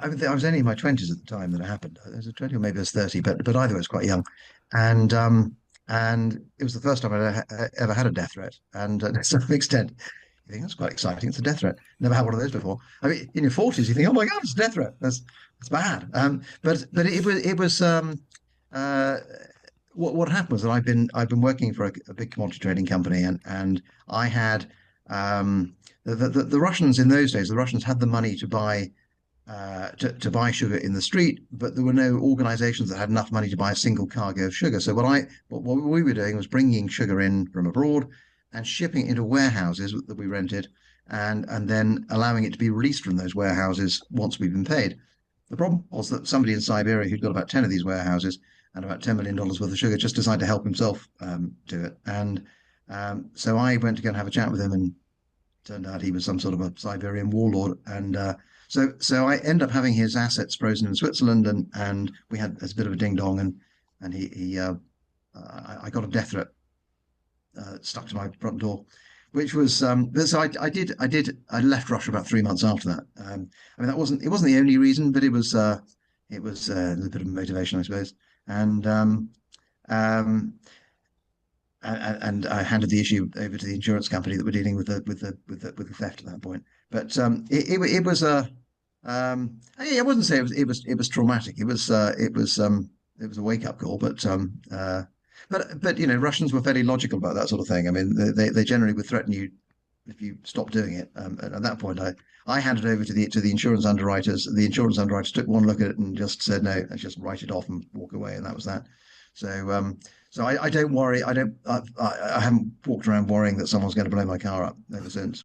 I was only in my 20s at the time that it happened. I was 20 or maybe I was 30, but either way, I was quite young. And and it was the first time ever had a death threat. And to some extent, you think that's quite exciting. It's a death threat. Never had one of those before. I mean, in your 40s, you think, oh my God, it's a death threat. That's bad. But it was uh, what happened was that I've been working for a big commodity trading company, and I had the Russians in those days. The Russians had the money to buy sugar in the street, but there were no organizations that had enough money to buy a single cargo of sugar. So what we were doing was bringing sugar in from abroad and shipping it into warehouses that we rented, and then allowing it to be released from those warehouses once we've been paid. The problem was that somebody in Siberia who'd got about 10 of these warehouses and about $10 million worth of sugar just decided to help himself do it. And so I went to go and have a chat with him, and turned out he was some sort of a Siberian warlord. And so I end up having his assets frozen in Switzerland, and we had a bit of a ding dong, and I got a death threat stuck to my front door, which was so I left Russia about 3 months after that. I mean, it wasn't the only reason, but it was a little bit of motivation, I suppose. And um, and I handed the issue over to the insurance company that were dealing with the theft at that point. But it was a I wouldn't say it was traumatic. It was a wake up call. But Russians were fairly logical about that sort of thing. I mean, they generally would threaten you if you stop doing it. And at that point, I handed over to the insurance underwriters. The insurance underwriters took one look at it and just said, no, let's just write it off and walk away, and that was that. So I don't worry. I haven't walked around worrying that someone's going to blow my car up ever since.